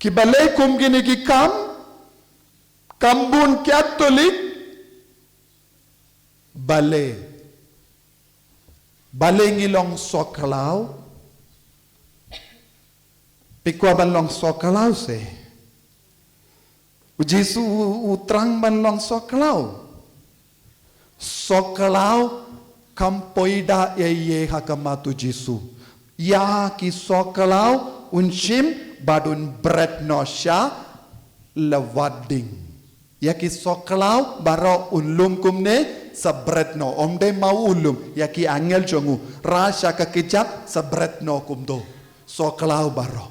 ki balay kum gini ki kambun Katolik balay ngilong soklaw pikwa banlong soklaw se Jesu utrang banlong soklaw kampoida ye hakamatu Jesu ya ki soklaw unshim badun bread no sha lawading ya ki soklaw baro unlum kumne sa bread no omde mau ulum ya ki angel jongu rasha kakijap sa bread no kumdo soklaw baro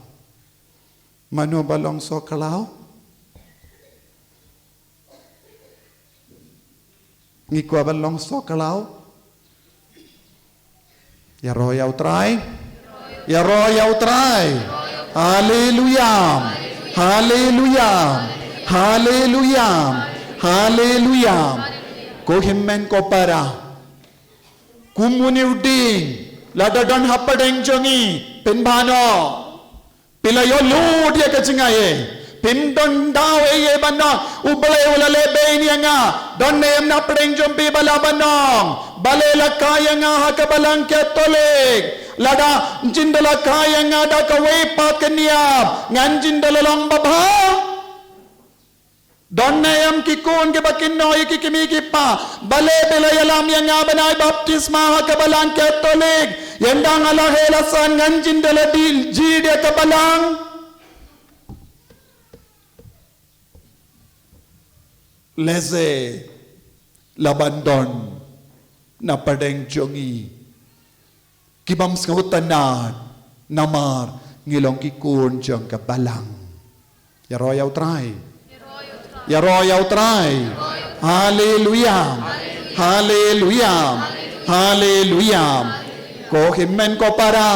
mano balong soklaw ngikwa balong soklaw ya royau try Hallelujah. Hallelujah. Hallelujah. Hallelujah. Ko himmen ko para. Kumuni uding. Ladadan hapadeng jongi. Pinbano. Pilayo lud ya kachingaye. Pindon daw ye banong. Ubale ulale beni nga. Don neyam na padeng jompi bala banong. Balela kaya nga hakabalang Katolik. Lada jindala kaya nga da kaway pakanyab ngan jindala lang babha don nayam kikun ke bakinoy kikimiki pa bale belayalam yang nga banay baptisma kabalang Katolik yandang alahelasan ngan jindala dil jide kabalang leze labandon na padeng jongi kibam skautanad namar ngilong kikun jang kabalang ya royau try hallelujah hallelujah hallelujah ko himmen ko para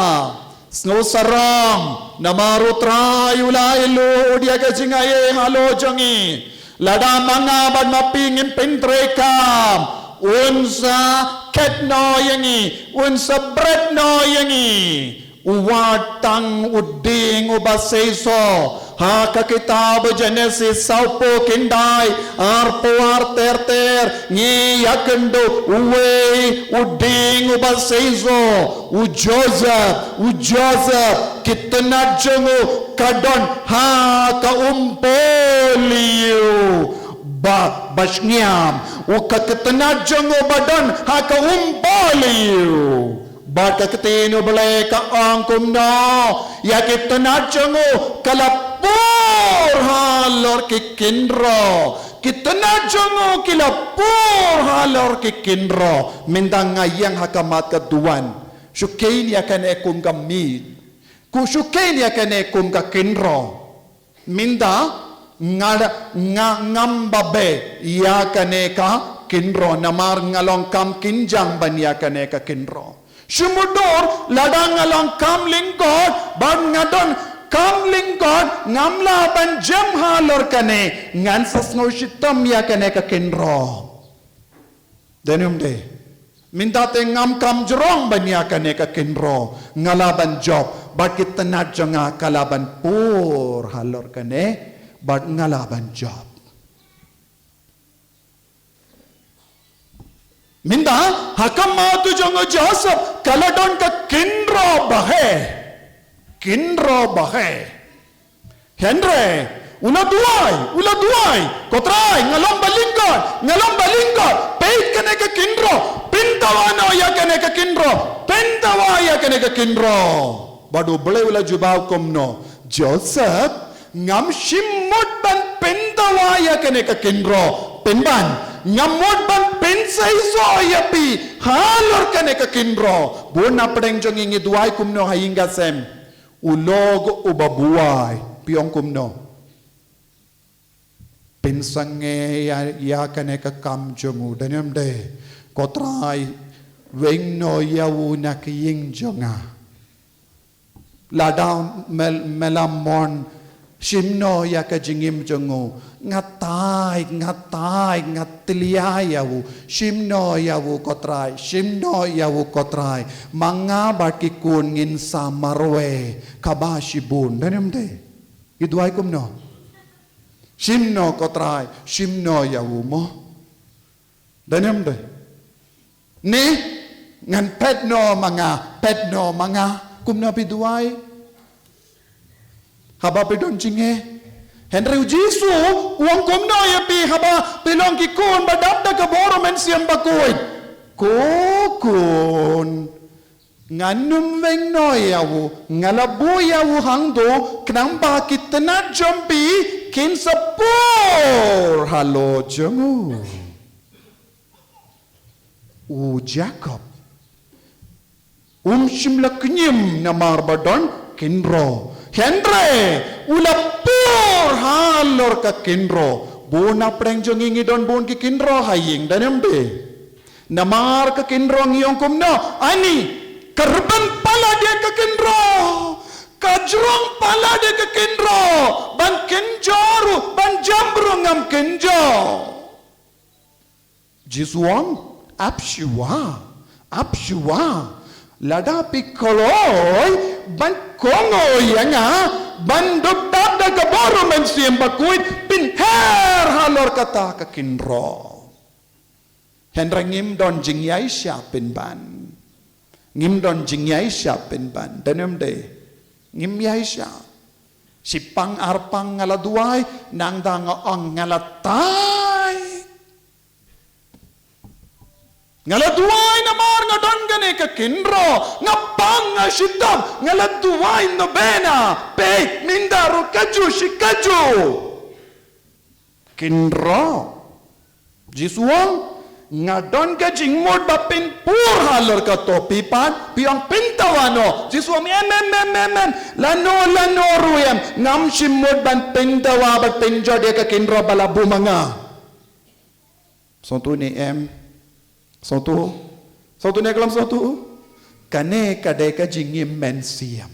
snow sarang namaru try ulai lo dia kajingaye halo jangi lada manga ban mapingin pentrekam unsa ket no yangi unsa bread no yangi uwatang uding ubaseiso ha ka kitab Genesis saupo kindai arpo arter ngi yakendo uwe uding ubaseiso u Joseph kitna jongo kadon ha ka umpoliu basnyam ukakatna jongo badan haka umpaliu bakatino bale ka angkum no yakitna jongo kalapur halor kikindro kitna jongo kilapur halor kikindro mindang ngayang hakamat kaduan syukain yakan ekum kamid ku syukain yakan ekum kakindro minda ngambabe ya kaneka kinro namar ngalong kam kinjang ban ya kaneka kinro shumudor ladang ngalong kam lingkod ban ngadon kam lingkod ngamla ban jam halor kane ngan sasno shitam ya kaneka kinro denum de minta te ngam kam jrong ban ya kaneka kinro ngalaban job bakit tanad jonga kalaban pur halor kane but ngalaban job. Minda hakam matu jongo Joseph kaladon ka kinro bahe. Henry uladuai kotrai ngalom balingkot peit kene ka kinro pintawano ya kene ka kinro badu bele ula jubau komno Joseph ngam shimot ban pendawa ya kene ka kinro penban ngamot ban pensai so ya pi halor kene ka kinro bona padeng jong ingi duai kumno hayinga sem ulog ubabuai piong kumno pensange ya kene ka kam jongu danyam de kotrai wengno ya una kiying jonga ladang melamon shimno ya ka jingim jongo ngatai ngatilia yawu shimno yawu kotrai manga bakikun ngin samarwe kabashibun danam de Giduai kumno. Shimno kotrai, shimno yawumo. Danam de. Ni ngan petno manga kumno biduai. Haba pidon jinge. Henry Jisu uang kumno ya pi haba pilong kikun badap da kaboro men siam bakoi. Kokun nganum weng no yawu ngalabu yawu hangdo knang ba kitna jompi kin sapor halo jongu. Jacob shimla knyim namar badon kinro Henry ulapur halor ka kinro bon apreng jongingi don bon ki kinro haying danem de namar ka kinro ngiyong kumno ani karban pala dia ka kinro kajrong pala dia ka kinro ban kenjoru ban jambru ngam kenjo Jisuang Apshua lada pikoloi ban kongo yanga ban dubdab da kaboro men siem bakuit pin her halor kata ka kinro Henry ngim don jingyai siapin ban ngim don jingyai siapin ban danem de ngim yai siap sipang arpang ngaladuai nang dang ang ngalatai ngaladuai namar ngadon gane ka kinro ngapang ngashidam ngaladuai no bena pe mindaru kaju shikaju kinro jisuang ngadon ka jingmod bapin pur halor ka topi pan piang pintawano jisuang em lano ruyam ngam shimod ban pintawa bat pinjo dia ka kinro balabu manga sontu ni Sautu ni kelam sautu kane kadai ka jingim mensiam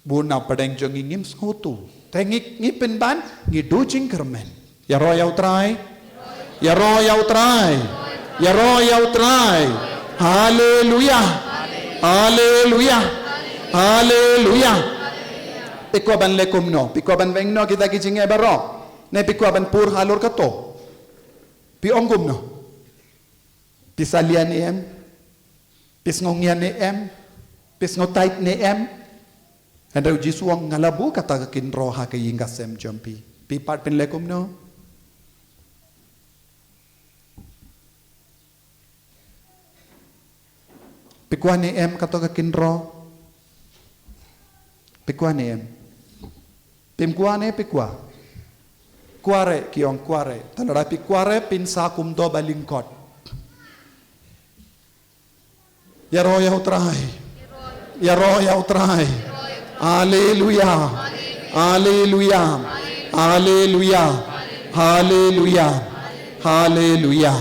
buna padeng jongingim sautu tengik ngipin ban ngidu jingkermen ya ro yau trai haleluya pikwa ban lekum no pikwa ban veng no kita ki jinge baro ne pikwa ban pur halur kato pi ongkum no pisalian em pis ngongian em pis ngotait ne em andau jisuang ngalabu kata kin roha ke yingasem jompi pi pat pin lekum no pikwane em kata kin ro pikwane em pimkwane pikwa kuare kiong kuare talarapi kuare pinsa kumdo balingkot ya ro ya utrai haleluya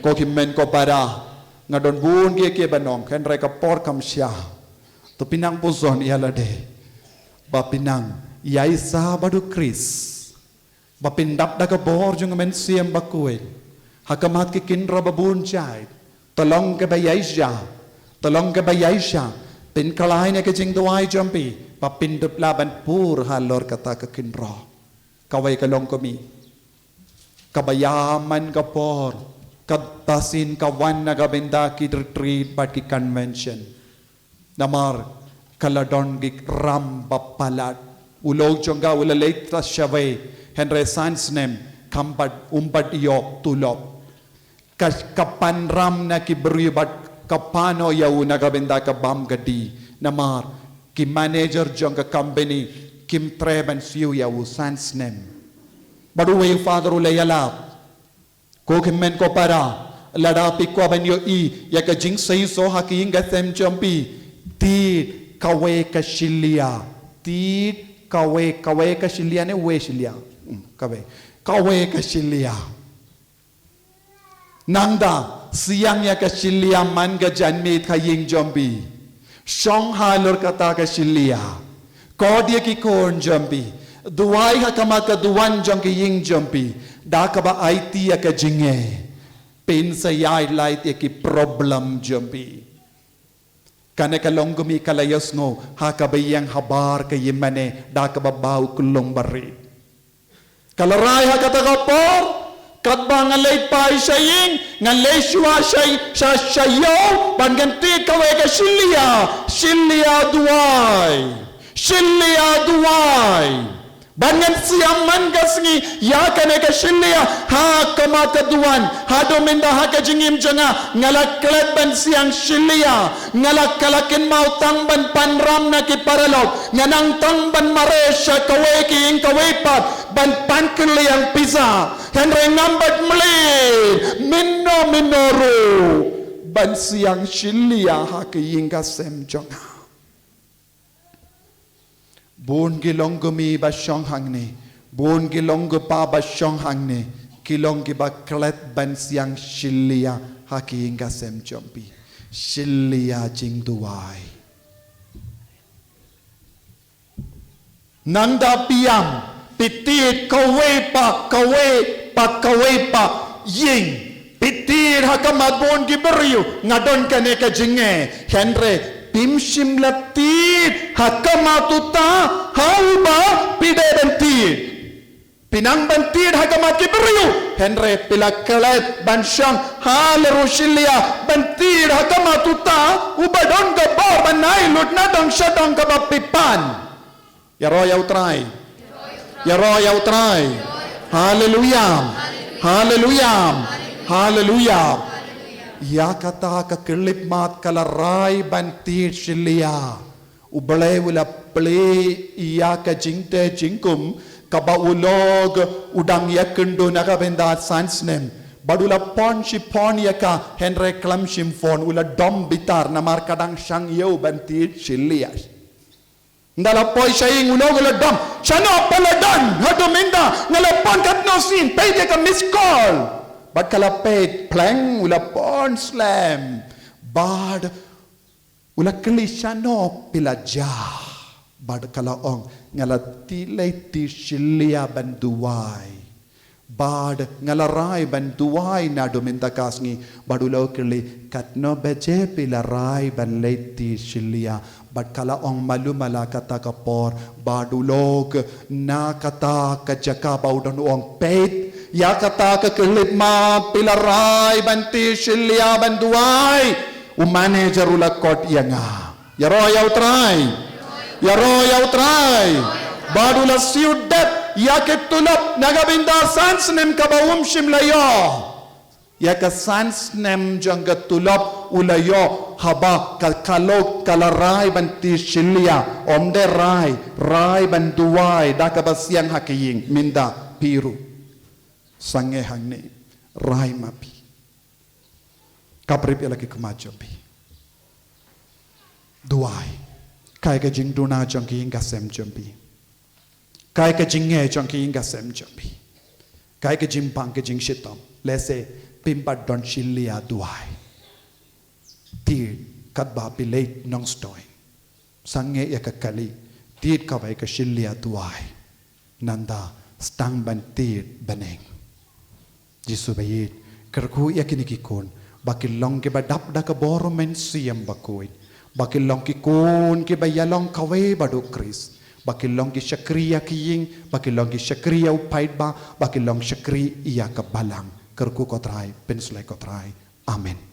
ko kimmen ko para ngadon bun ke banong ken re ka por kam sya to pinang puson ialade ba pinang yaisa badu kris bapindap da kabor jung men siem bakuin hakamat ki kinra babun chai tolong ke bayaisha pin kalai ne ke jing duai jampi bapindup laban pur halor kata ke kinra kawai kalong komi kabayaman kapor katasin kawan na gabenda ki retreat pat ki convention namar kaladon gi ram bapalat ulog chonga ulalait shawai Henry Sans nem kampat umpat yok tulop kapan ram na kiberibat kapano yau nagabenda ka bam gadi namar ki manager jong ka company kim treban siu yau Sans nem baru way father ulayalap ko kimmen ko para ladapi ko ban yo I ya ka jing sai so haking ga sem champi ti kawe ka shilia ne we shilia kawe kasilia nangda siang ya kasilia man ga janmit kaying jombi song halor kata kasilia kodia ki kon jombi duai hakama ka duan jong ki ying jombi da ka ba IT ya ka jinge pin sa yai light ya ki problem jombi Kane ka longgumi kalayos ngo ha kabayang habar ka yimane da ka babaw kulong bari. Kalaray ha katakapor katba ngalay pai saying ngalay shwa shay sa sayo banganti kawe ka Shilia duway bangan siang mangasngi ya kane ka Shilia ha kamata duwan ha dominda ha ka jingim janga ngalaklet ban siang Shilia ngalakalakin mau tangban panram na ki paralog nganang tangban maresya kawe ki ing kawepat ban pankli ang pisa henry nambat mli minoro ban siang Shilia ha ki ing ka sem janga Bon gilong gumi ba syong hang ni, bon gilong pa ba syong hang ni, kilong ba klet ban siang Shilia haki inga sem jompi, Shilia jing duway. Nanda piam, pitit kawe pa, ying, pitit hakamat bon giberiu, ngadon kane ka jinge, Henry, Pimshim laptit hakamatuta hauba pide bantit pinang bantit hakamat kiberiu Henry pilakalet bansyang haleru Shilia bantit hakamatuta ubadon gabar banay lutnadong syadong kabapipan yaro yautray hallelujah Ya kata ka kelip mat kalaray bantit Shilia ubalay wala ple iya ka jingte jingkum kabaulog udang yakendo nakabenda sansnem badula pon shipon yaka Henry klamshim phone ula dom bitar na markadang syang yeu bantit Shilia ndala poy saying ulog ula dom chano paladan hadominda ngalapon katno sin payde ka miss call Bad kalapet plang ula pon slam bad ula kelishano pilaja bad kalaong ngalati ti Shilia banduay bad ngalaray banduay na dominta kasngi badulo keli katno beje pilaray banleti Shilia bad kalaong malumala kata kapor badulog na kata kajaka baudon uang pet Ya kata ke kelip ma pilaray banti Shilia banduay umanager ula kot yanga yaro yautray badula siudet yakit tulap nagabinda sansnem kabawum shimlayo yaka sansnem jangga tulap ulayo haba kalkalog kalaray banti Shilia omde ray banduay dakabasyang hakiying minda piru sange hangne rai mapi kaprip lagi kemajopi duai kai ka jing duna jongki inga sem jompi kai ka jinge jongki inga sem jompi kai ka jimpang ka jing shitom lese pimpat don Shilia duai ti katba pilate nong stoi sange ya kali tit ka vai ka Shilia duai nanda stang bantit baneng Jisu bayit kerku yakini kikon bakil long ke badap da ka boromen siam bakuin bakil long kikon ke bayalong kawe badu Kris bakil long ki syakriya kiying bakil long ki syakriya upait ba bakil long syakri iya ka balang kerku kotrai pensulai kotrai amen